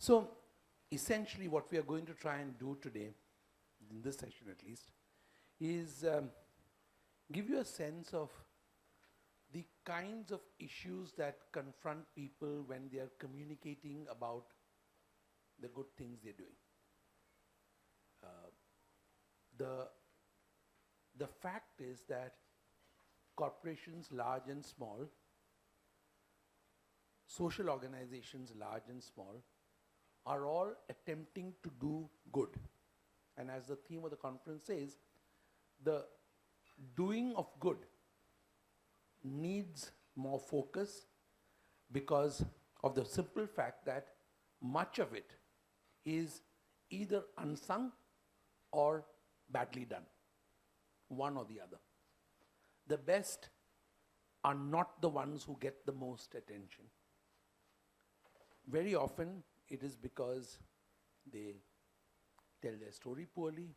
So essentially what we are going to try and do today, in this session at least, is give you a sense of the kinds of issues that confront people when they are communicating about the good things they're doing. The fact is that corporations, large and small, social organizations, large and small, are all attempting to do good. And as the theme of the conference says, the doing of good needs more focus because of the simple fact that much of it is either unsung or badly done, one or the other. The best are not the ones who get the most attention. Very often it is because they tell their story poorly,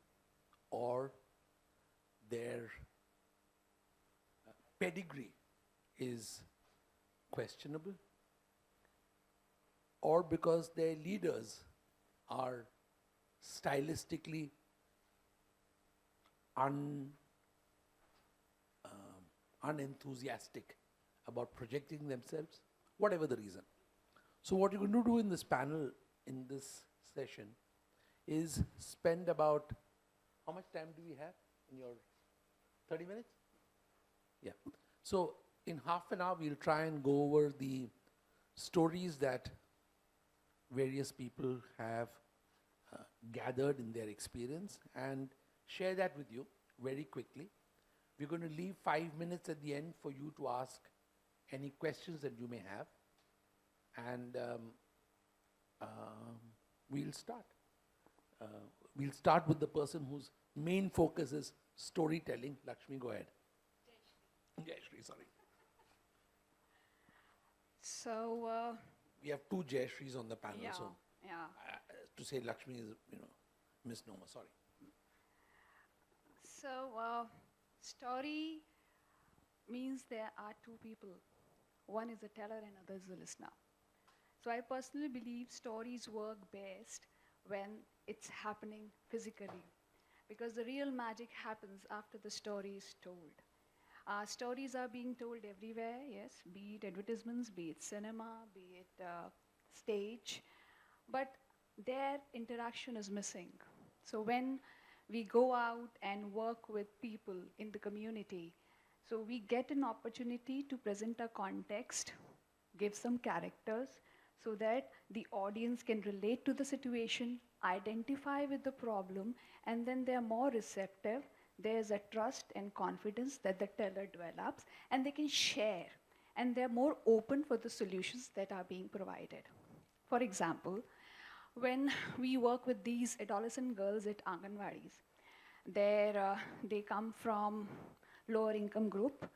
or their pedigree is questionable, or because their leaders are stylistically unenthusiastic about projecting themselves, whatever the reason. So what you're going to do in this panel, in this session, is spend about, how much time do we have in your 30 minutes? Yeah. So in half an hour, we'll try and go over the stories that various people have gathered in their experience and share that with you very quickly. We're going to leave 5 minutes at the end for you to ask any questions that you may have. And we'll start. We'll start with the person whose main focus is storytelling. Lakshmi, go ahead. Jayashri, sorry. So we have two Jayashris on the panel, yeah, so to say Lakshmi is, misnomer. Sorry. So story means there are two people. One is a teller and other is a listener. So I personally believe stories work best when it's happening physically, because the real magic happens after the story is told. Stories are being told everywhere, yes, be it advertisements, be it cinema, be it stage, but their interaction is missing. So when we go out and work with people in the community, so we get an opportunity to present a context, give some characters, so that the audience can relate to the situation, identify with the problem, and then they're more receptive. There's a trust and confidence that the teller develops, and they can share, and they're more open for the solutions that are being provided. For example, when we work with these adolescent girls at Anganwadis, they come from lower income group,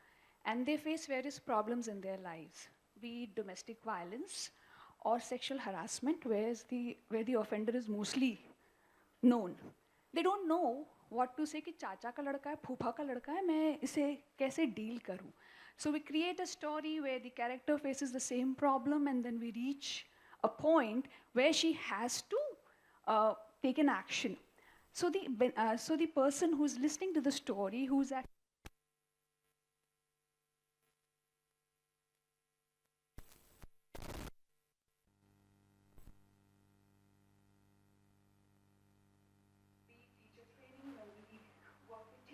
and they face various problems in their lives, be it domestic violence or sexual harassment, where the offender is mostly known. They don't know what to say कि चाचा का लड़का है, फूफा का लड़का है, मैं इसे कैसे deal करूं. So we create a story where the character faces the same problem, and then we reach a point where she has to take an action. So the person who's listening to the story, who's actually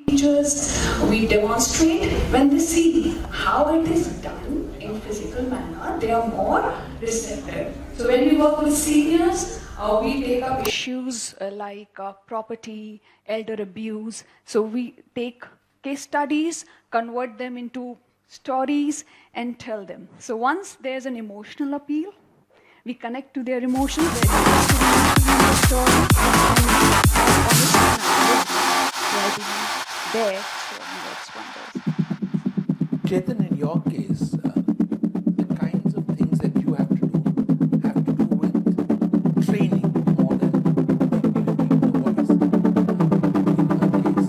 teachers, we demonstrate, when they see how it is done in physical manner, they are more receptive. So when we work with seniors, we take up issues like property, elder abuse. So we take case studies, convert them into stories, and tell them. So once there's an emotional appeal, we connect to their emotions, they're interested in the story, and there, so works wonders. Chetan, in your case, the kinds of things that you have to do with training more than giving people a voice. In her case,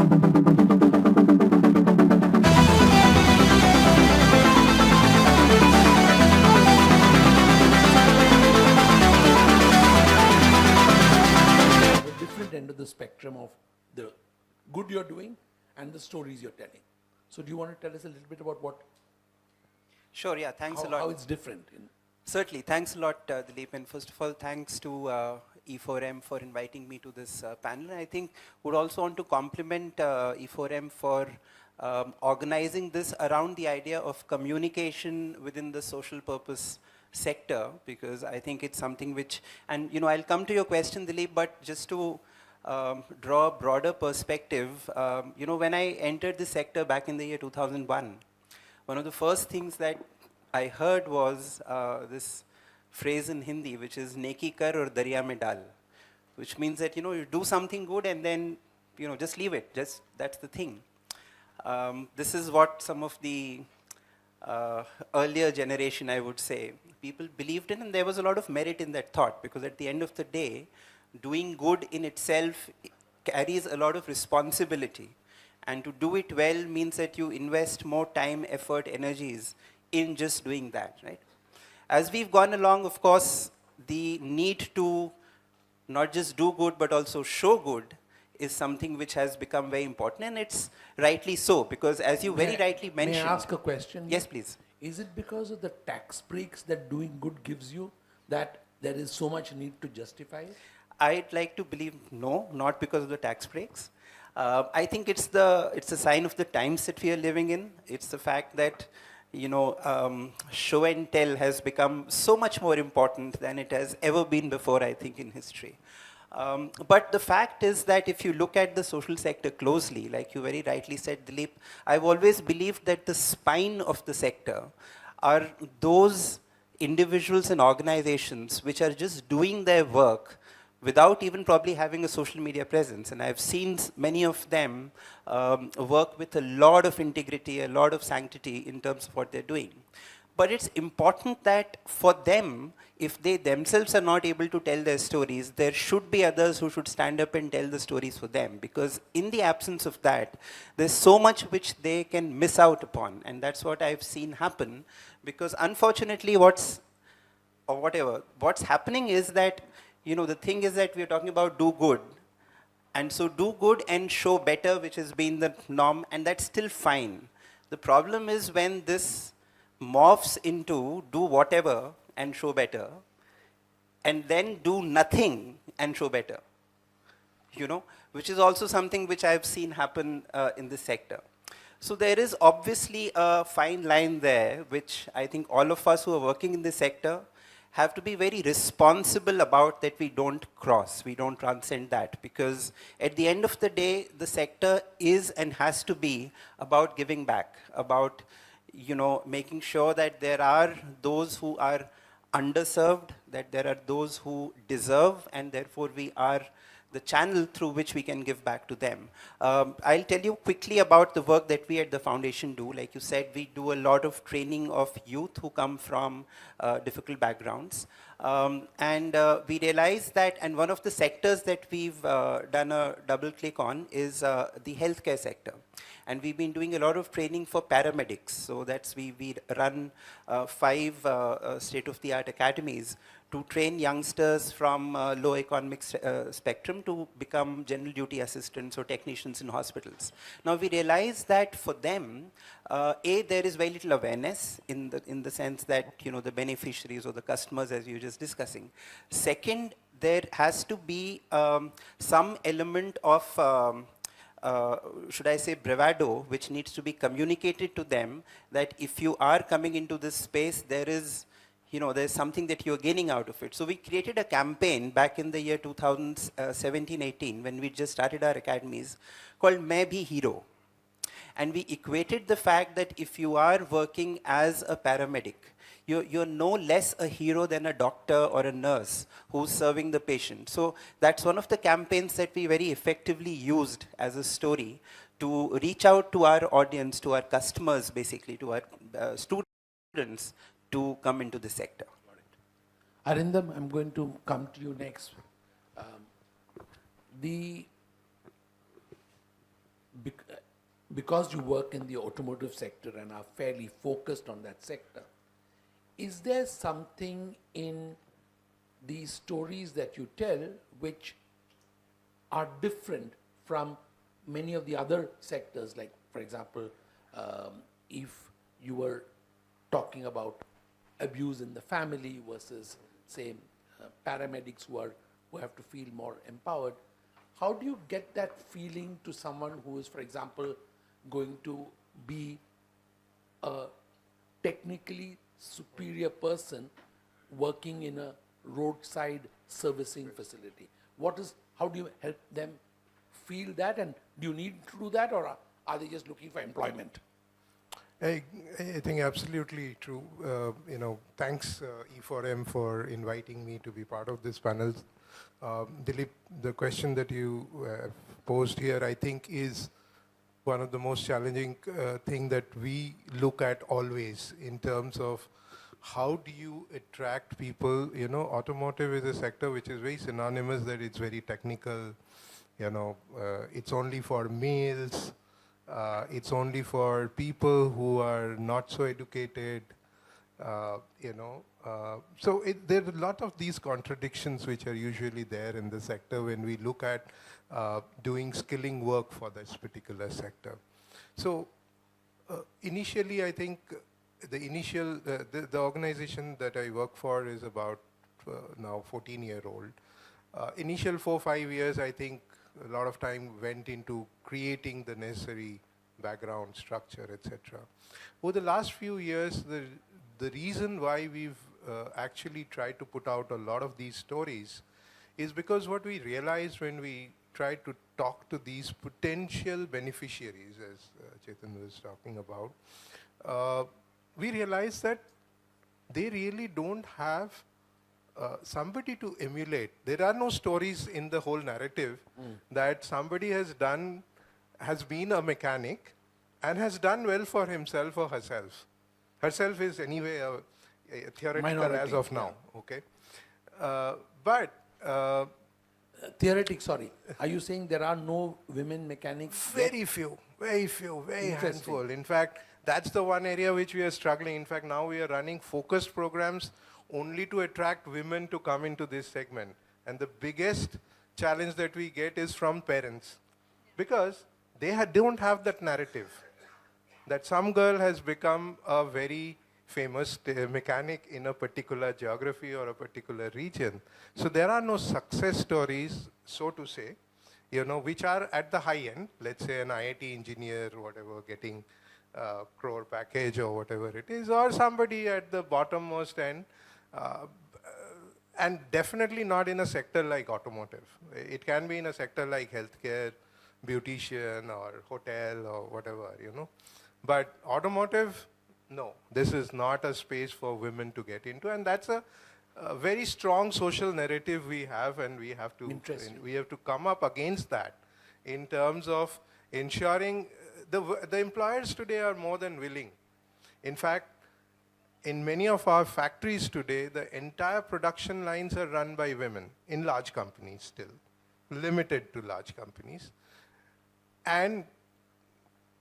end of the spectrum of the good you're doing and the stories you're telling. So do you want to tell us a little bit about what, Sure, yeah, thanks a lot. how it's different? Certainly, thanks a lot, Dilip. And first of all, thanks to e4m for inviting me to this panel. I think would also want to compliment e4m for organizing this around the idea of communication within the social purpose sector, because I think it's something which, and I'll come to your question, Dilip, but just to draw a broader perspective, when I entered this sector back in the year 2001, one of the first things that I heard was this phrase in Hindi, which is "Neki kar or darya mein dal," which means that you do something good and then just leave it. Just that's the thing. This is what some of the earlier generation, I would say, people believed in, and there was a lot of merit in that thought, because at the end of the day, doing good in itself carries a lot of responsibility. And to do it well means that you invest more time, effort, energies in just doing that, right? As we've gone along, of course, the need to not just do good, but also show good is something which has become very important, and it's rightly so, because as you very rightly mentioned... May I ask a question? Yes, please. Is it because of the tax breaks that doing good gives you that there is so much need to justify it? I'd like to believe no, not because of the tax breaks. I think it's a sign of the times that we are living in. It's the fact that show and tell has become so much more important than it has ever been before, I think, in history. But the fact is that if you look at the social sector closely, like you very rightly said, Dilip, I've always believed that the spine of the sector are those individuals and organizations which are just doing their work without even probably having a social media presence. And I've seen many of them work with a lot of integrity, a lot of sanctity in terms of what they're doing. But it's important that for them, if they themselves are not able to tell their stories, there should be others who should stand up and tell the stories for them. Because in the absence of that, there's so much which they can miss out upon. And that's what I've seen happen. Because unfortunately, what's happening is that, the thing is that we're talking about do good. And so do good and show better, which has been the norm, and that's still fine. The problem is when this morphs into do whatever and show better, and then do nothing and show better, which is also something which I've seen happen in this sector. So there is obviously a fine line there, which I think all of us who are working in this sector have to be very responsible about, that we don't cross, we don't transcend that, because at the end of the day, the sector is and has to be about giving back, about making sure that there are those who are underserved, that there are those who deserve, and therefore we are the channel through which we can give back to them. I'll tell you quickly about the work that we at the foundation do. Like you said, we do a lot of training of youth who come from difficult backgrounds. And we realize that, and one of the sectors that we've done a double click on is the healthcare sector. And we've been doing a lot of training for paramedics. So that's we run 5 state-of-the-art academies to train youngsters from low economic spectrum to become general duty assistants or technicians in hospitals. Now we realize that for them, there is very little awareness in the sense that the beneficiaries or the customers, as you were just discussing. Second, there has to be some element of should I say bravado, which needs to be communicated to them, that if you are coming into this space, there is, there's something that you're gaining out of it. So we created a campaign back in the year 2017-18, when we just started our academies, called Main Bhi Hero. And we equated the fact that if you are working as a paramedic, you're no less a hero than a doctor or a nurse who's serving the patient. So that's one of the campaigns that we very effectively used as a story to reach out to our audience, to our customers, basically, to our students, to come into the sector. Arindam, I'm going to come to you next. Because you work in the automotive sector and are fairly focused on that sector, is there something in these stories that you tell which are different from many of the other sectors, like, for example, if you were talking about abuse in the family versus, say, paramedics who have to feel more empowered, how do you get that feeling to someone who is, for example, going to be a technically superior person working in a roadside servicing facility? How do you help them feel that, and do you need to do that, or are they just looking for employment? I think absolutely true. Thanks E4M for inviting me to be part of this panel. Dilip, the question that you posed here, I think, is one of the most challenging thing that we look at always in terms of how do you attract people. Automotive is a sector which is very synonymous that it's very technical. It's only for males. It's only for people who are not so educated. So there are a lot of these contradictions which are usually there in the sector when we look at doing skilling work for this particular sector. So initially, I think the organization that I work for is about now 14-year-old. Initial 4-5 years, I think a lot of time went into creating the necessary background structure, etc. Over the last few years, the reason why we've actually tried to put out a lot of these stories is because what we realized when we tried to talk to these potential beneficiaries, as Chetan was talking about, we realized that they really don't have somebody to emulate. There are no stories in the whole narrative that somebody has been a mechanic and has done well for himself or herself. Herself is anyway a theoretical Minority, as of now, okay? But Theoretic, sorry. Are you saying there are no women mechanics? very few, very Interesting. handful. In fact, that's the one area which we are struggling. In fact, now we are running focused programs only to attract women to come into this segment. And the biggest challenge that we get is from parents, because they don't have that narrative that some girl has become a very famous mechanic in a particular geography or a particular region. So there are no success stories, so to say, which are at the high end. Let's say an IIT engineer or whatever getting a crore package or whatever it is, or somebody at the bottommost end, and definitely not in a sector like automotive. It can be in a sector like healthcare, beautician or hotel or whatever, But automotive, no, this is not a space for women to get into, and that's a very strong social narrative we have, and we have to come up against that in terms of ensuring the employers today are more than willing. In fact, in many of our factories today, the entire production lines are run by women in large companies still, limited to large companies. And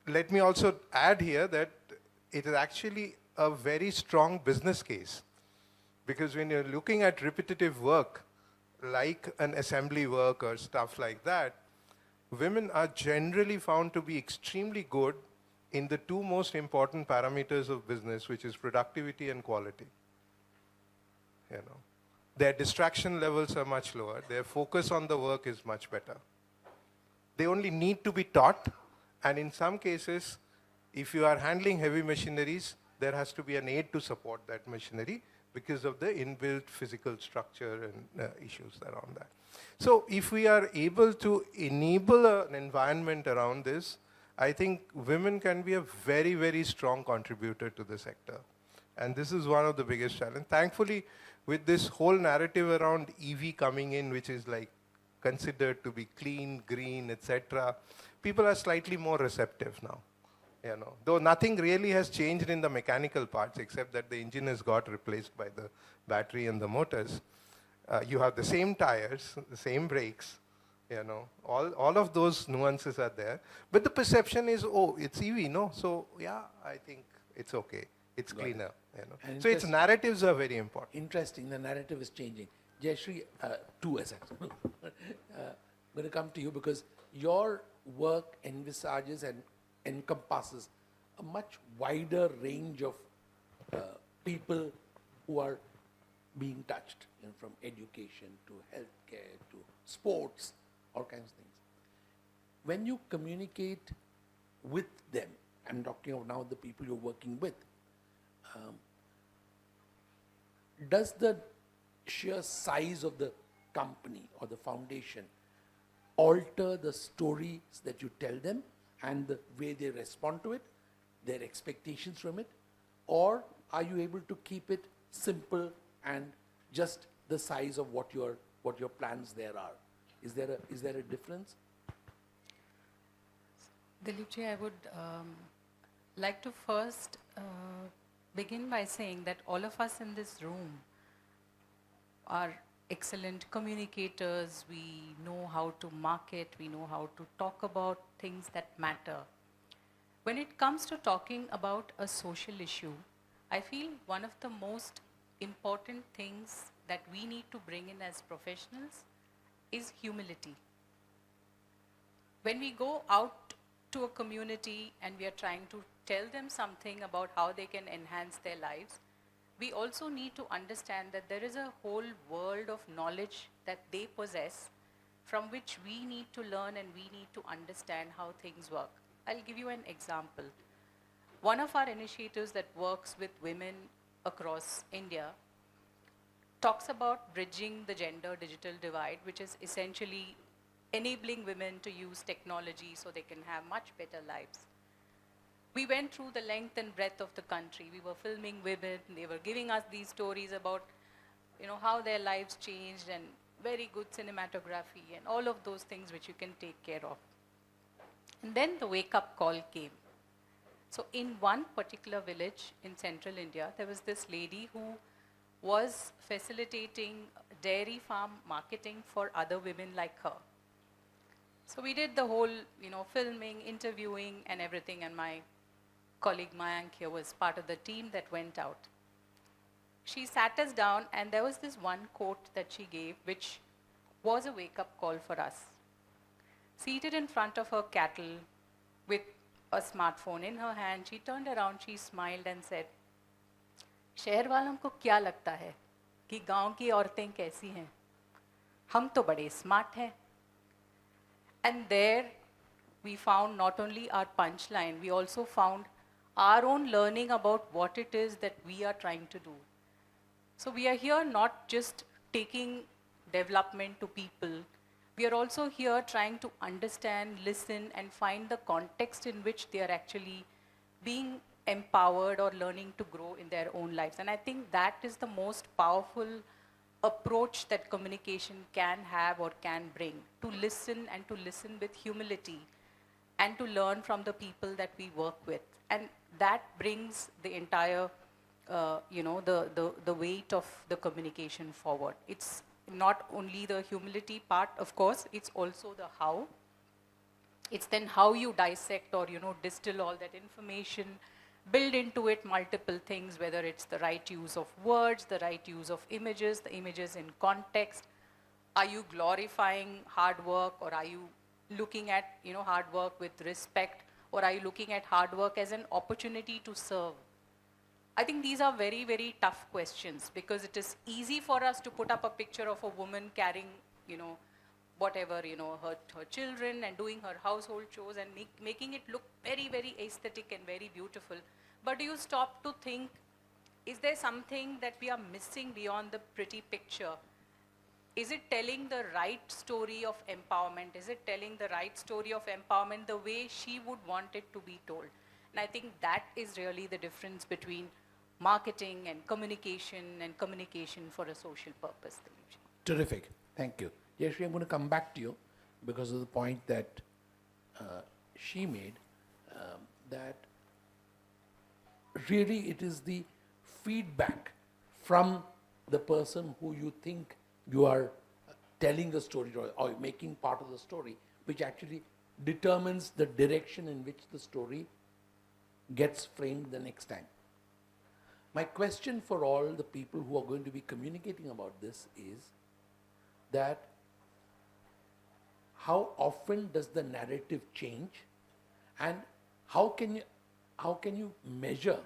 let me also add here that it is actually a very strong business case, because when you're looking at repetitive work, like an assembly work or stuff like that, women are generally found to be extremely good in the two most important parameters of business, which is productivity and quality. Their distraction levels are much lower. Their focus on the work is much better. They only need to be taught, and in some cases, if you are handling heavy machineries, there has to be an aid to support that machinery because of the inbuilt physical structure and issues around that. So if we are able to enable an environment around this, I think women can be a very, very strong contributor to the sector. And this is one of the biggest challenges. Thankfully, with this whole narrative around EV coming in, which is like considered to be clean, green, etc., people are slightly more receptive now. Though nothing really has changed in the mechanical parts, except that the engine has got replaced by the battery and the motors. You have the same tires, the same brakes, all of those nuances are there. But the perception is, oh, it's EV, no? So yeah, I think it's okay. It's cleaner. So its narratives are very important. Interesting, the narrative is changing. Jayashree, two as I'm going to come to you because your work envisages and encompasses a much wider range of people who are being touched, from education to healthcare to sports, all kinds of things. When you communicate with them, I'm talking of now the people you're working with, does the sheer size of the company or the foundation alter the stories that you tell them and the way they respond to it, their expectations from it? Or are you able to keep it simple and just the size of what your plans there are? Is there a difference? Dilipji, I would like to first begin by saying that all of us in this room are excellent communicators. We know how to market, we know how to talk about things that matter. When it comes to talking about a social issue, I feel one of the most important things that we need to bring in as professionals is humility. When we go out to a community and we are trying to tell them something about how they can enhance their lives, we also need to understand that there is a whole world of knowledge that they possess from which we need to learn and we need to understand how things work. I'll give you an example. One of our initiatives that works with women across India talks about bridging the gender digital divide, which is essentially enabling women to use technology so they can have much better lives. We went through the length and breadth of the country. We were filming women. They were giving us these stories about, how their lives changed, and very good cinematography and all of those things which you can take care of. And then the wake-up call came. So in one particular village in central India, there was this lady who was facilitating dairy farm marketing for other women like her. So we did the whole, filming, interviewing and everything, and my colleague Mayank here was part of the team that went out. She sat us down and there was this one quote that she gave which was a wake-up call for us. Seated in front of her cattle with a smartphone in her hand, she turned around, she smiled and said, शहर वालों को क्या लगता है कि गांव की औरतें कैसी हैं? हम तो बड़े स्मार्ट हैं. And there we found not only our punchline, we also found our own learning about what it is that we are trying to do. So we are here not just taking development to people, we are also here trying to understand, listen, and find the context in which they are actually being empowered or learning to grow in their own lives. And I think that is the most powerful approach that communication can have or can bring, to listen and to listen with humility and to learn from the people that we work with. And that brings the entire, the weight of the communication forward. It's not only the humility part, of course, it's also the how. It's then how you dissect or, distill all that information, build into it multiple things, whether it's the right use of words, the right use of images, the images in context. Are you glorifying hard work, or are you looking at, hard work with respect, or are you looking at hard work as an opportunity to serve? I think these are very, very tough questions, because it is easy for us to put up a picture of a woman carrying, whatever, her children and doing her household chores and making it look very, very aesthetic and very beautiful. But do you stop to think, is there something that we are missing beyond the pretty picture? Is it telling the right story of empowerment? Is it telling the right story of empowerment the way she would want it to be told? And I think that is really the difference between marketing and communication for a social purpose. Terrific. Thank you. Yashvi, I'm going to come back to you because of the point that she made, that really it is the feedback from the person who you think you are telling the story or making part of the story, which actually determines the direction in which the story gets framed the next time. My question for all the people who are going to be communicating about this is that how often does the narrative change, and how can you measure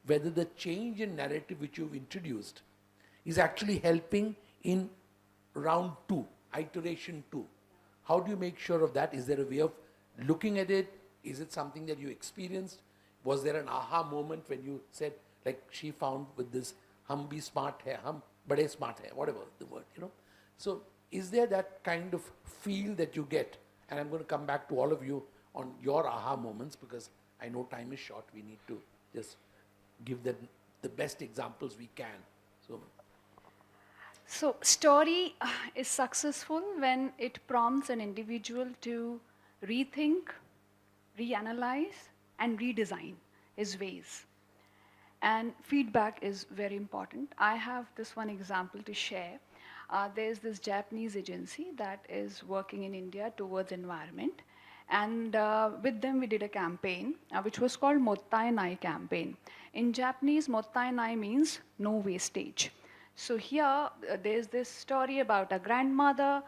whether the change in narrative which you've introduced is actually helping in round 2, iteration 2? How do you make sure of that? Is there a way of looking at it? Is it something that you experienced? Was there an aha moment when you said, like she found with this, hum bhi smart hai, hum bade smart hai, whatever the word, So is there that kind of feel that you get? And I'm going to come back to all of you on your aha moments, because I know time is short. We need to just give them the best examples we can. So, story is successful when it prompts an individual to rethink, reanalyze, and redesign his ways. And feedback is very important. I have this one example to share. There's this Japanese agency that is working in India towards environment. And with them, we did a campaign which was called Mottai Nai campaign. In Japanese, Mottai Nai means no wastage. So here, there's this story about a grandmother.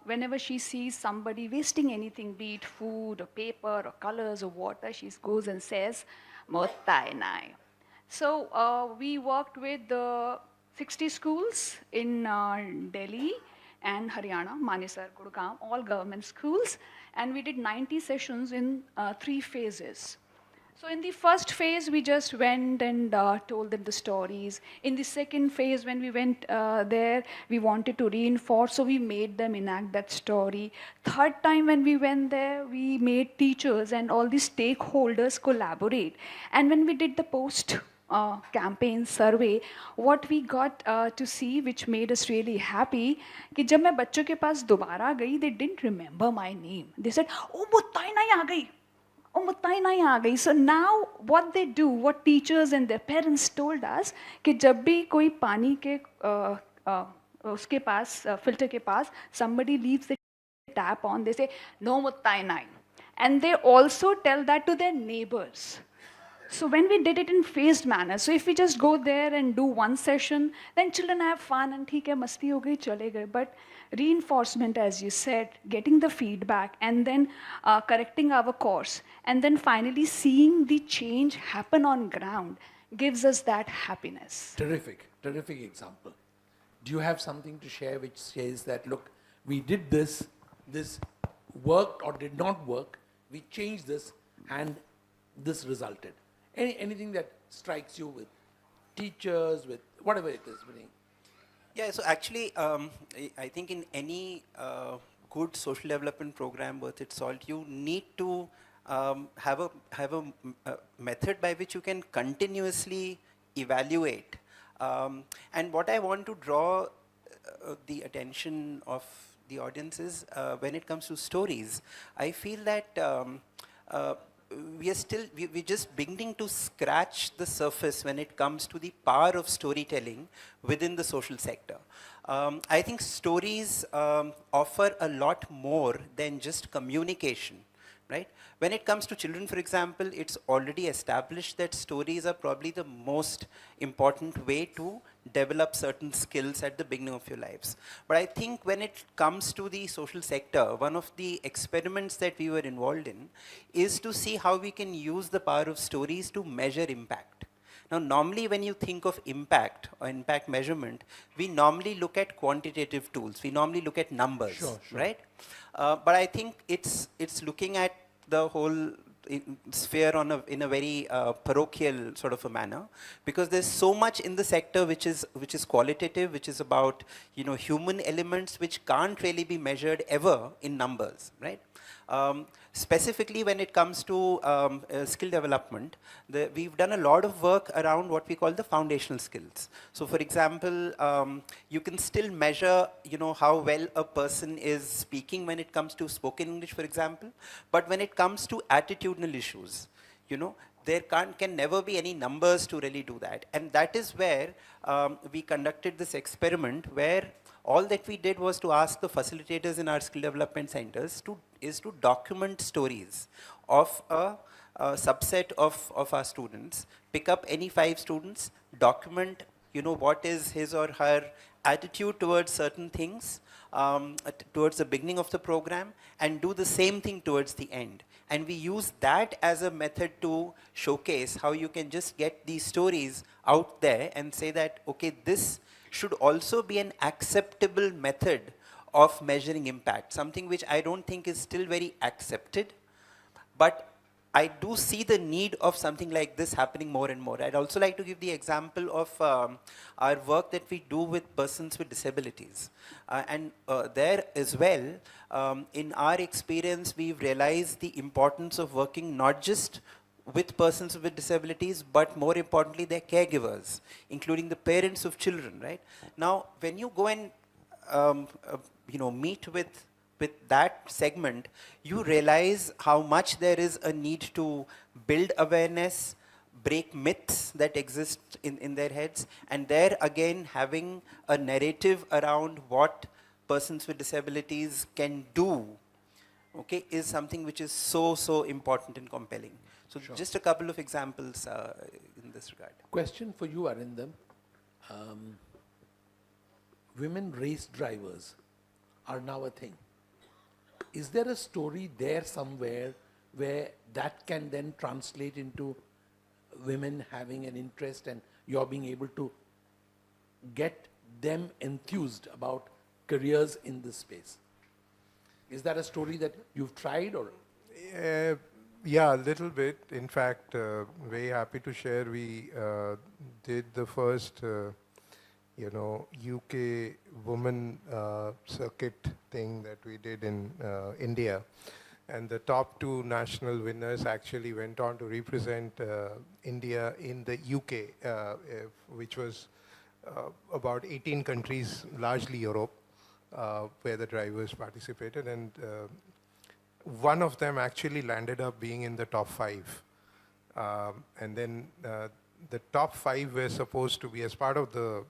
Whenever she sees somebody wasting anything, be it food or paper or colors or water, she goes and says, Mottai Nai. So we worked with the 60 schools in Delhi and Haryana, Manesar, Gurgaon, all government schools. And we did 90 sessions in 3 phases. So in the first phase, we just went and told them the stories. In the second phase, when we went there, we wanted to reinforce, so we made them enact that story. Third time when we went there, we made teachers and all the stakeholders collaborate. And when we did the post campaign survey, what we got to see, which made us really happy, कि जब मैं बच्चों के पास दोबारा गई, they didn't remember my name. They said, "Oh, मुत्ताई नहीं आ गई. Oh, मुत्ताई नहीं आ गई." So now what they do, what teachers and their parents told us, कि जब भी कोई पानी के उसके पास filter के पास somebody leaves the tap on, they say, "No मुत्ताई नहीं." And they also tell that to their neighbors. So when we did it in phased manner, so if we just go there and do one session, then children have fun and theek hai, masti ho gayi, chale gaye. But reinforcement, as you said, getting the feedback and then correcting our course, and then finally seeing the change happen on ground gives us that happiness. Terrific, terrific example. Do you have something to share which says that, look, we did this worked or did not work, we changed this, and this resulted? Anything that strikes you with teachers, with whatever it is? Yeah, so actually, I think in any good social development program worth its salt, you need to have a method by which you can continuously evaluate. And what I want to draw the attention of the audience is, when it comes to stories, I feel that we're just beginning to scratch the surface when it comes to the power of storytelling within the social sector. I think stories offer a lot more than just communication, right? When it comes to children, for example, it's already established that stories are probably the most important way to develop certain skills at the beginning of your lives. But I think when it comes to the social sector, one of the experiments that we were involved in is to see how we can use the power of stories to measure impact. Now, normally when you think of impact or impact measurement, we normally look at quantitative tools. We normally look at numbers, Sure. right? But I think it's looking at the whole sphere in a very parochial sort of a manner, because there's so much in the sector which is qualitative, which is about human elements which can't really be measured ever in numbers, right? Specifically when it comes to skill development, we've done a lot of work around what we call the foundational skills. So for example, you can still measure how well a person is speaking when it comes to spoken English, for example, but when it comes to attitudinal issues, there can never be any numbers to really do that. And that is where we conducted this experiment, where all that we did was to ask the facilitators in our skill development centers to document stories of a subset of our students, pick up any 5 students, document what is his or her attitude towards certain things, towards the beginning of the program, and do the same thing towards the end. And we use that as a method to showcase how you can just get these stories out there and say that, okay, this should also be an acceptable method of measuring impact, something which I don't think is still very accepted. But I do see the need of something like this happening more and more. I'd also like to give the example of our work that we do with persons with disabilities. And there as well, in our experience, we've realized the importance of working not just with persons with disabilities, but more importantly, their caregivers, including the parents of children, right? Now, when you go and meet with that segment, you realize how much there is a need to build awareness, break myths that exist in their heads, and there again having a narrative around what persons with disabilities can do, okay, is something which is so important and compelling. So just a couple of examples in this regard. Question for you, Arindam. Women race drivers are now a thing. Is there a story there somewhere where that can then translate into women having an interest and you're being able to get them enthused about careers in this space? Is that a story that you've tried or? Yeah, a little bit. In fact, very happy to share, we did the first UK woman circuit thing that we did in India. And the top 2 national winners actually went on to represent India in the UK, which was about 18 countries, largely Europe, where the drivers participated. And one of them actually landed up being in the top 5. And then the top 5 were supposed to be, as part of the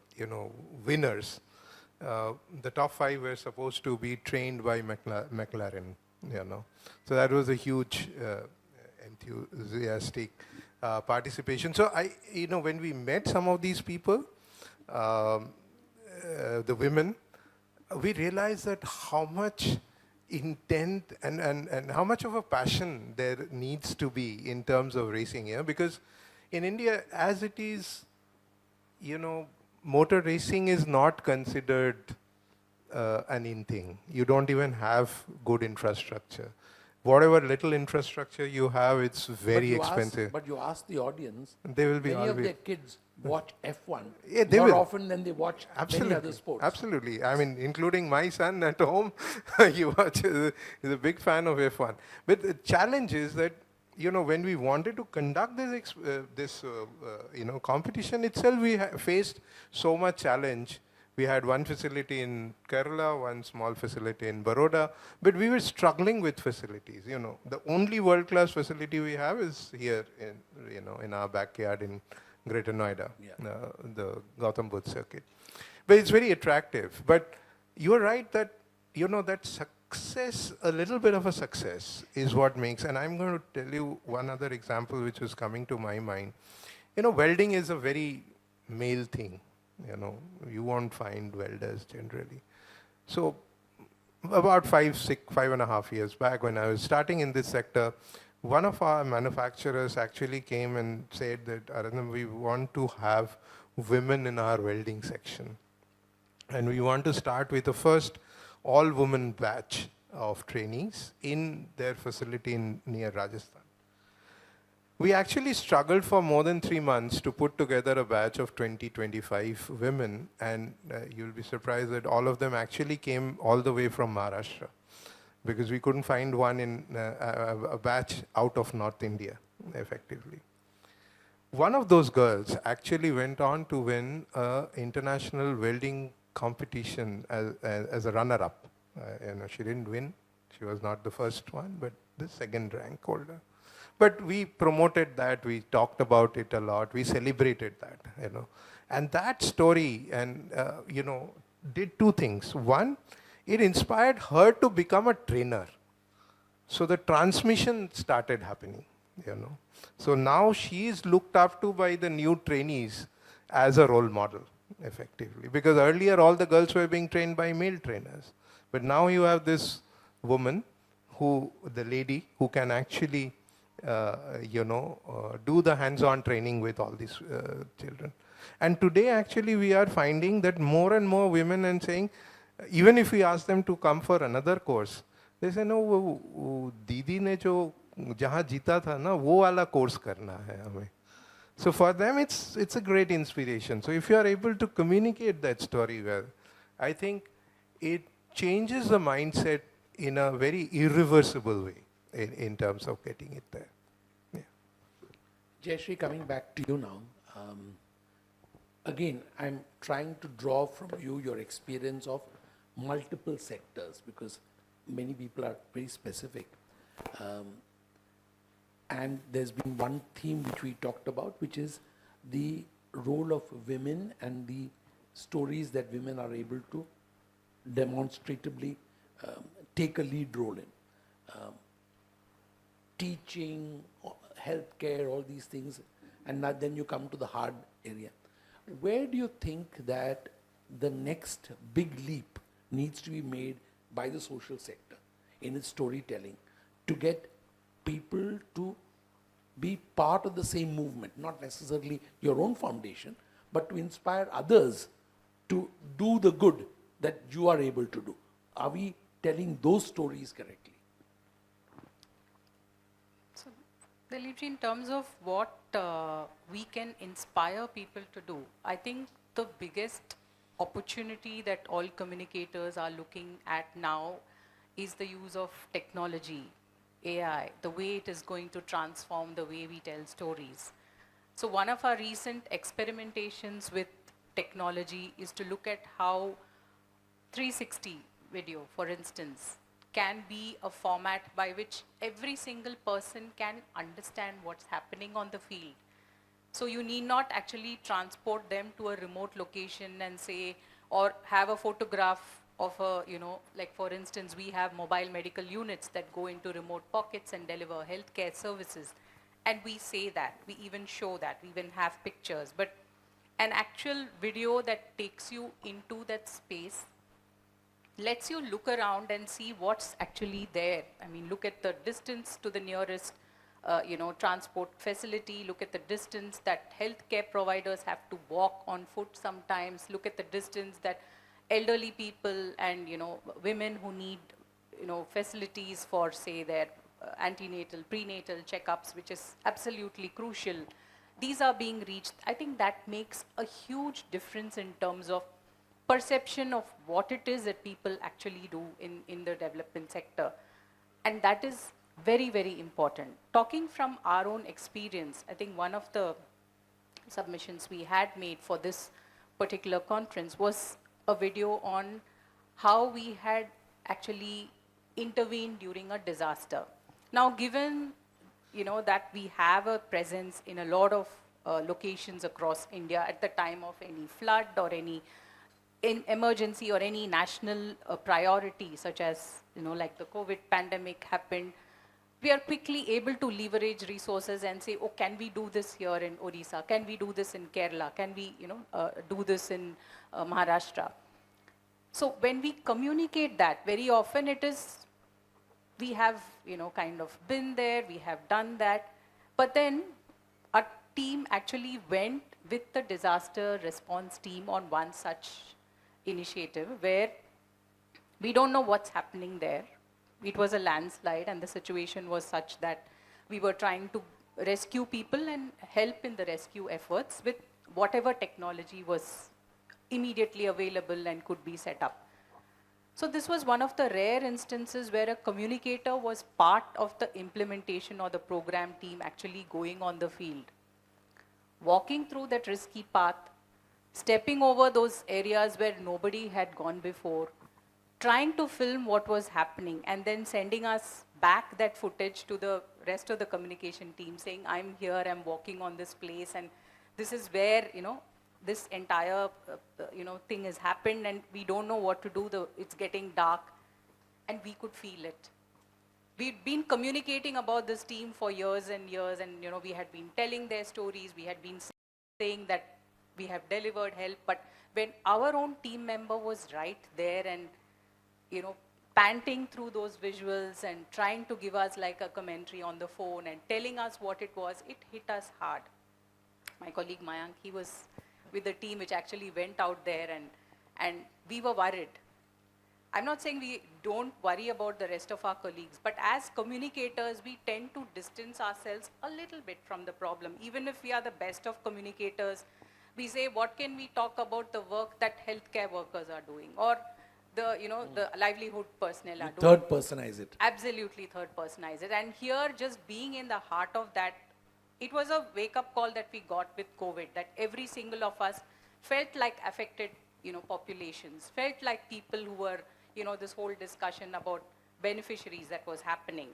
winners, the top 5 were supposed to be trained by McLaren. So that was a huge enthusiastic participation. So when we met some of these people, the women, we realized that how much intent and how much of a passion there needs to be in terms of racing here, because in India, as it is, motor racing is not considered an in thing. You don't even have good infrastructure. Whatever little infrastructure you have, it's very expensive. But you ask the audience, they will be many of always their kids watch F1 they more will. often than they watch many other sports. Absolutely. I mean, including my son at home, he watches, he's a big fan of F1. But the challenge is that, when we wanted to conduct this competition itself, we faced so much challenge. We had one facility in Kerala, one small facility in Baroda, but we were struggling with facilities. The only world-class facility we have is here in our backyard in Greater Noida, the Gautam Buddha circuit. But it's very attractive. But you're right that, that success, a little bit of a success is what makes, and I'm going to tell you one other example which was coming to my mind. Welding is a very male thing. You won't find welders generally. So about 5.5 years back, when I was starting in this sector, one of our manufacturers actually came and said that, Arindam, we want to have women in our welding section. And we want to start with the first all-woman batch of trainees in their facility near Rajasthan. We actually struggled for more than 3 months to put together a batch of 20-25 women, and you'll be surprised that all of them actually came all the way from Maharashtra, because we couldn't find one in a batch out of North India, effectively. One of those girls actually went on to win an international welding competition as a runner-up. She didn't win. She was not the first one, but the second rank holder. But we promoted that, we talked about it a lot, we celebrated that, And that story, did 2 things. One, it inspired her to become a trainer. So the transmission started happening, So now she is looked up to by the new trainees as a role model, effectively. Because earlier all the girls were being trained by male trainers. But now you have this woman the lady who can actually, do the hands-on training with all these children. And today actually we are finding that more and more women are saying, even if we ask them to come for another course, they say, no, वो दीदी ने जो जहाँ जीता था ना, वो वाला course करना है हमें. So for them, it's a great inspiration. So if you are able to communicate that story well, I think it changes the mindset in a very irreversible way in terms of getting it there. Yeah. Jayashree, coming back to you now. Again, I'm trying to draw from you your experience of multiple sectors because many people are very specific. And there's been one theme which we talked about, which is the role of women and the stories that women are able to demonstratively take a lead role in. Teaching, healthcare, all these things, and then you come to the hard area. Where do you think that the next big leap needs to be made by the social sector in its storytelling to get people to be part of the same movement, not necessarily your own foundation, but to inspire others to do the good that you are able to do? Are we telling those stories correctly? So, Dilipji, in terms of what we can inspire people to do, I think the biggest opportunity that all communicators are looking at now is the use of technology, AI, the way it is going to transform the way we tell stories. So one of our recent experimentations with technology is to look at how 360 video, for instance, can be a format by which every single person can understand what's happening on the field. So you need not actually transport them to a remote location and say, or have a photograph of a, like for instance, we have mobile medical units that go into remote pockets and deliver healthcare services. And we say that, we even show that, we even have pictures. But an actual video that takes you into that space lets you look around and see what's actually there. I mean, look at the distance to the nearest transport facility, look at the distance that healthcare providers have to walk on foot sometimes, look at the distance that elderly people and, women who need, facilities for, say, their antenatal, prenatal checkups, which is absolutely crucial. These are being reached. I think that makes a huge difference in terms of perception of what it is that people actually do in the development sector. And that is very, very important. Talking from our own experience, I think one of the submissions we had made for this particular conference was a video on how we had actually intervened during a disaster. Now, given that we have a presence in a lot of locations across India at the time of any flood or any emergency or any national priority, such as like the COVID pandemic happened, we are quickly able to leverage resources and say, oh, can we do this here in Odisha? Can we do this in Kerala? Can we do this in Maharashtra? So when we communicate that, very often it is, we have kind of been there, we have done that, but then our team actually went with the disaster response team on one such initiative where we don't know what's happening there. It was a landslide and the situation was such that we were trying to rescue people and help in the rescue efforts with whatever technology was immediately available and could be set up. So this was one of the rare instances where a communicator was part of the implementation or the program team actually going on the field, walking through that risky path, stepping over those areas where nobody had gone before, trying to film what was happening and then sending us back that footage to the rest of the communication team saying, I'm here, I'm walking on this place and this is where, this entire, thing has happened and we don't know what to do, it's getting dark, and we could feel it. We'd been communicating about this team for years and years and, we had been telling their stories, we had been saying that we have delivered help, but when our own team member was right there and, you know, panting through those visuals and trying to give us like a commentary on the phone and telling us what it was, it hit us hard. My colleague Mayank, he was with the team which actually went out there, and we were worried. I'm not saying we don't worry about the rest of our colleagues, but as communicators, we tend to distance ourselves a little bit from the problem. Even if we are the best of communicators, we say, what can we talk about the work that healthcare workers are doing, or the, you know, the livelihood personnel are doing. Third personize it. Absolutely third personize it. And here, just being in the heart of that, it was a wake-up call that we got with COVID, that every single of us felt like affected, you know, populations, felt like people who were, you know, this whole discussion about beneficiaries that was happening.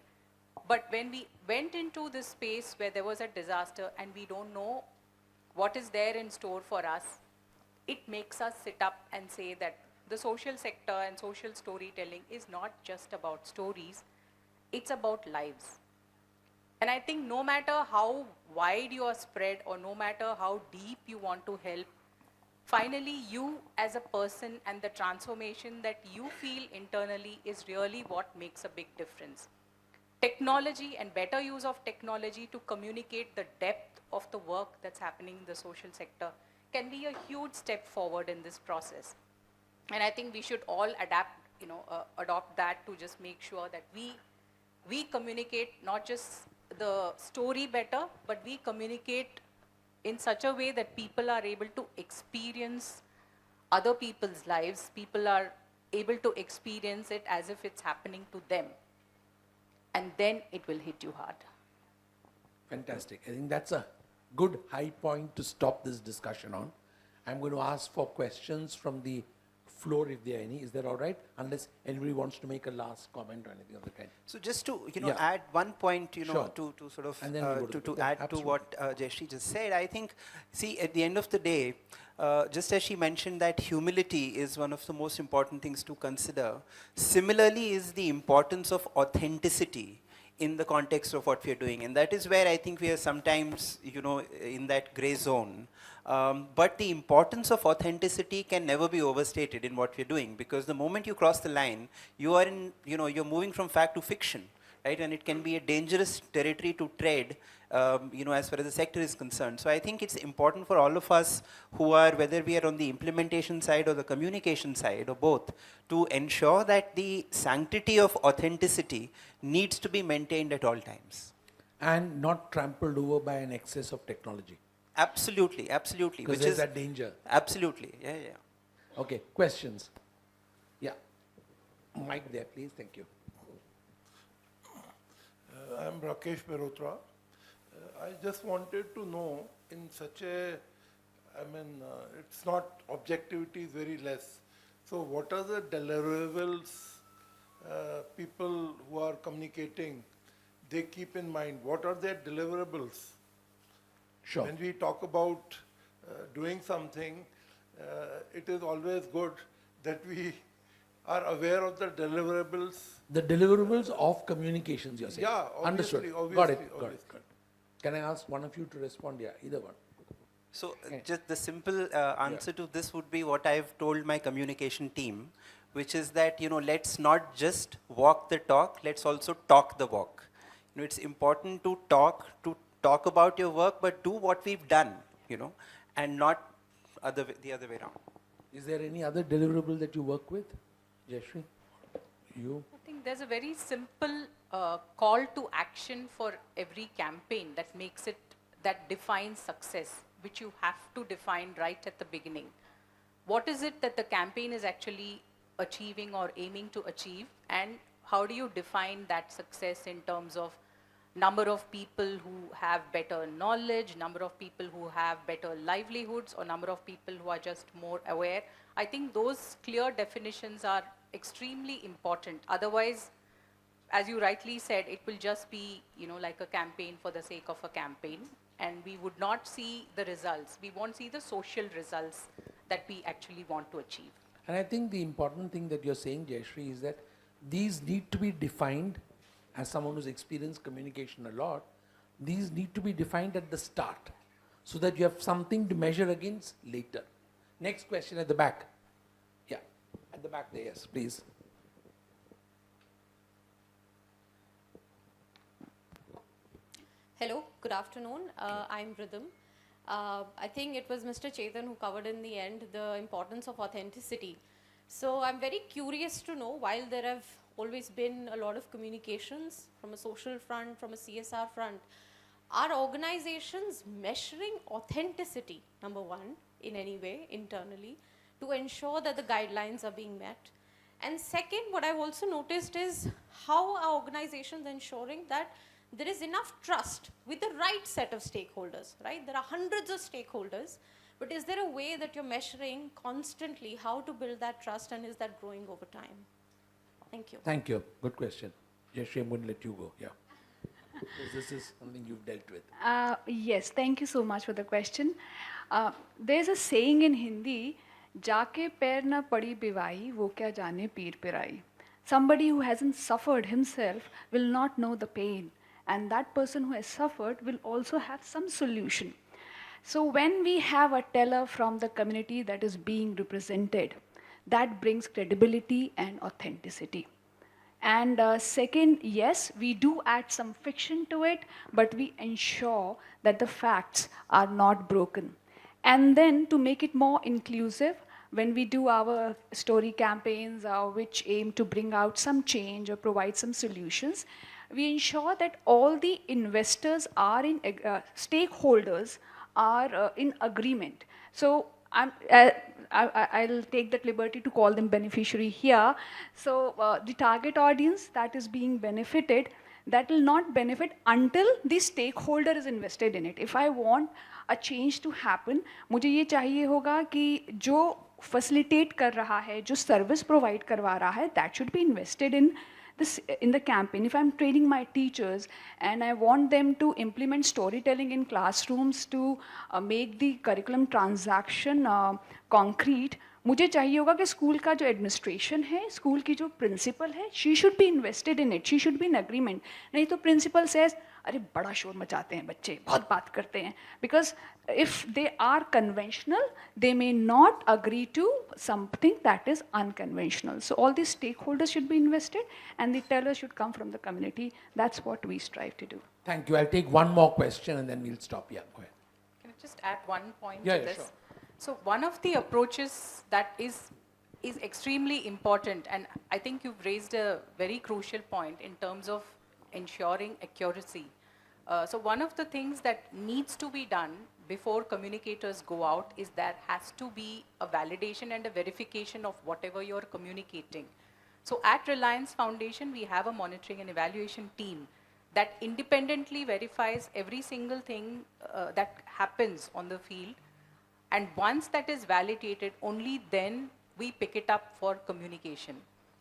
But when we went into this space where there was a disaster and we don't know what is there in store for us, it makes us sit up and say that the social sector and social storytelling is not just about stories, it's about lives. And I think no matter how wide you are spread or no matter how deep you want to help, finally you as a person and the transformation that you feel internally is really what makes a big difference. Technology and better use of technology to communicate the depth of the work that's happening in the social sector can be a huge step forward in this process. And I think we should all adopt that to just make sure that we communicate not just the story better, but we communicate in such a way that people are able to experience other people's lives. People are able to experience it as if it's happening to them. And then it will hit you hard. Fantastic. I think that's a good high point to stop this discussion on. I'm going to ask for questions from the floor if there are any. Is that all right? Unless anybody wants to make a last comment or anything of the kind. So just to Yeah. add one point, Sure. to sort of And then we'll go to to the- yeah, add to absolutely. what Jayashree just said, I think, see, at the end of the day, just as she mentioned that humility is one of the most important things to consider, similarly is the importance of authenticity in the context of what we are doing. And that is where I think we are sometimes, in that gray zone. But the importance of authenticity can never be overstated in what we're doing, because the moment you cross the line, you are you're moving from fact to fiction, right? And it can be a dangerous territory to tread, as far as the sector is concerned. So I think it's important for all of us who are, whether we are on the implementation side or the communication side or both, to ensure that the sanctity of authenticity needs to be maintained at all times. And not trampled over by an excess of technology. Absolutely, absolutely. Because there's that danger. Absolutely, yeah. Okay, questions? Yeah. Mic there, please. Thank you. I'm Rakesh Merotra. I just wanted to know, in such a, it's not, objectivity is very less. So what are the deliverables people who are communicating, they keep in mind? What are their deliverables? Sure. When we talk about doing something, it is always good that we are aware of the deliverables. The deliverables of communications, you're saying? Yeah, Understood. obviously, Got it. obviously. Can I ask one of you to respond? Yeah, either one. So Okay. just the simple answer to this would be what I've told my communication team, which is that, let's not just walk the talk, let's also talk the walk. It's important to talk about your work, but do what we've done, and not the other way around. Is there any other deliverable that you work with? Jayashree? You? I think there's a very simple call to action for every campaign that defines success, which you have to define right at the beginning. What is it that the campaign is actually achieving or aiming to achieve, and how do you define that success in terms of number of people who have better knowledge, number of people who have better livelihoods, or number of people who are just more aware? I think those clear definitions are extremely important. Otherwise, as you rightly said, it will just be, like a campaign for the sake of a campaign, and we would not see the results. We won't see the social results that we actually want to achieve. And I think the important thing that you're saying, Jayashree, is that these need to be defined. As someone who's experienced communication a lot, these need to be defined at the start. so that you have something to measure against later. Next question at the back. Yeah, at the back there, yes, please. Hello, good afternoon. I'm Rhythm. I think it was Mr. Chetan who covered in the end the importance of authenticity. So I'm very curious to know, while there have always been a lot of communications from a social front, from a CSR front, are organizations measuring authenticity, number one, in any way, internally, to ensure that the guidelines are being met? And second, what I've also noticed is how are organizations ensuring that there is enough trust with the right set of stakeholders, right? There are hundreds of stakeholders, but is there a way that you're measuring constantly how to build that trust, and is that growing over time? Thank you. Thank you. Good question. Yashri, I'm going to let you go. Yeah. Because this is something you've dealt with. Yes, thank you so much for the question. There's a saying in Hindi, जाके पैर न पड़ी by वो क्या जाने पीर पिराई. Somebody who hasn't suffered himself will not know the pain, and that person who has suffered will also have some solution. So when we have a teller from the community that is being represented, that brings credibility and authenticity. And second, yes, we do add some fiction to it, but we ensure that the facts are not broken. And then to make it more inclusive, when we do our story campaigns which aim to bring out some change or provide some solutions, we ensure that all the investors are in, stakeholders are in agreement. So I'll take that liberty to call them beneficiary here. So the target audience that is being benefited, that will not benefit until the stakeholder is invested in it. If I want a change to happen, मुझे ये चाहिए होगा कि जो facilitate कर रहा है, जो service provide करवा रहा है, that should be invested in this, in the campaign. If I'm training my teachers and I want them to implement storytelling in classrooms to make the curriculum transaction concrete, मुझे चाहिए होगा कि school का जो administration है, school की जो principal है, she should be invested in it, she should be in agreement. नहीं तो प्रिंसिपल सेज अरे बड़ा शोर मचाते हैं बच्चे, बहुत बात करते हैं. Because if they are conventional, they may not agree to something that is unconventional. So all these stakeholders should be invested, and the teller should come from the community. That's what we strive to do. Thank you. I'll take one more question and then we'll stop. Yeah, go ahead. Can I just add one point Yeah, to yeah, this? sure. So one of the approaches that is extremely important, and I think you've raised a very crucial point in terms of ensuring accuracy. So one of the things that needs to be done before communicators go out is there has to be a validation and a verification of whatever you're communicating. So at Reliance Foundation, we have a monitoring and evaluation team that independently verifies every single thing that happens on the field. And once that is validated, only then we pick it up for communication.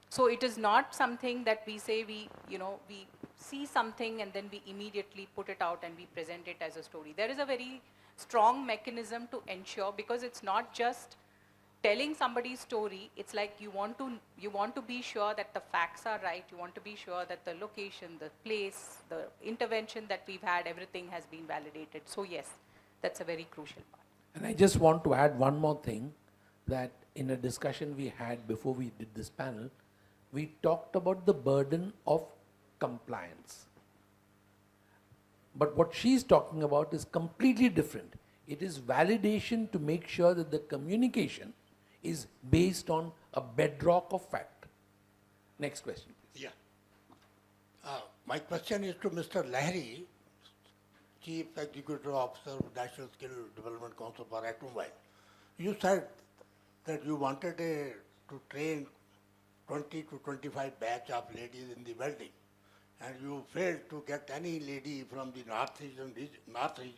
So it is not something that we say we see something and then we immediately put it out and we present it as a story. There is a very strong mechanism to ensure, because it's not just telling somebody's story, it's like you want to be sure that the facts are right, you want to be sure that the location, the place, the intervention that we've had, everything has been validated. So yes, that's a very crucial part. And I just want to add one more thing, that in a discussion we had before we did this panel, we talked about the burden of compliance. But what she's talking about is completely different. It is validation to make sure that the communication is based on a bedrock of fact. Next question, please. Yeah. My question is to Mr. Lahiri, Chief Executive Officer of National Skill Development Council for Automobile. You said that you wanted to train 20 to 25 batch of ladies in the welding, and you failed to get any lady from the northeast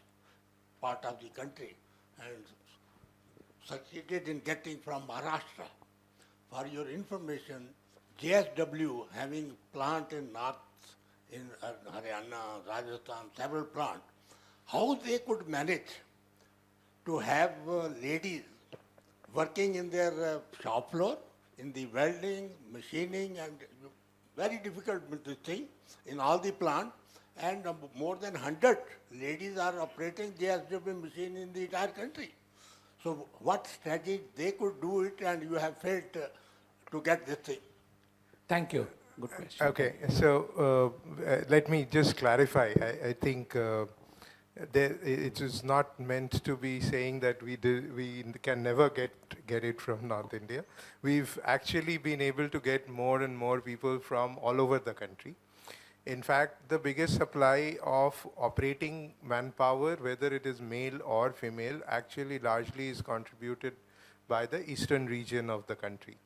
part of the country, and succeeded in getting from Maharashtra. For your information, JSW having plant in north, in Haryana, Rajasthan, several plants, how they could manage to have ladies working in their shop floor, in the welding, machining, and very difficult with this thing in all the plant, and more than 100 ladies are operating JSW machine in the entire country. So what strategy they could do it, and you have failed to get this thing? Thank you. Good question. Okay, so let me just clarify. I think it is not meant to be saying that we can never get it from North India. We've actually been able to get more and more people from all over the country. In fact, the biggest supply of operating manpower, whether it is male or female, actually largely is contributed by the eastern region of the country,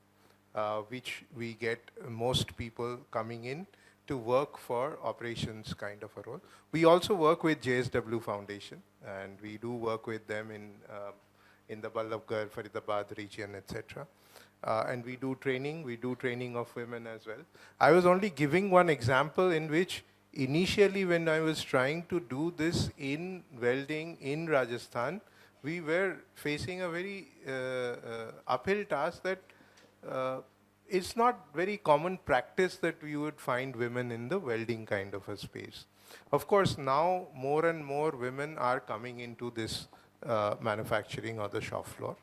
which we get most people coming in to work for operations kind of a role. We also work with JSW Foundation, and we do work with them in the Ballabgarh, Faridabad region, etc. And we do training of women as well. I was only giving one example in which initially when I was trying to do this in welding in Rajasthan, we were facing a very uphill task that it's not very common practice that we would find women in the welding kind of a space. Of course, now more and more women are coming into this manufacturing or the shop floor.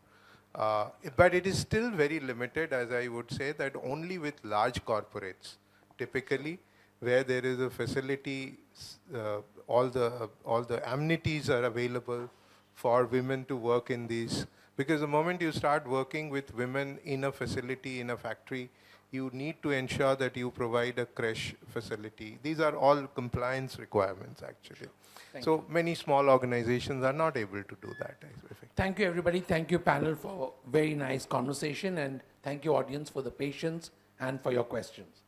But it is still very limited, as I would say, that only with large corporates, typically, where there is a facility, all the amenities are available for women to work in these. Because the moment you start working with women in a facility, in a factory, you need to ensure that you provide a creche facility. These are all compliance requirements, actually. So many small organizations are not able to do that. Thank you, everybody. Thank you, panel, for very nice conversation. And thank you, audience, for the patience and for your questions.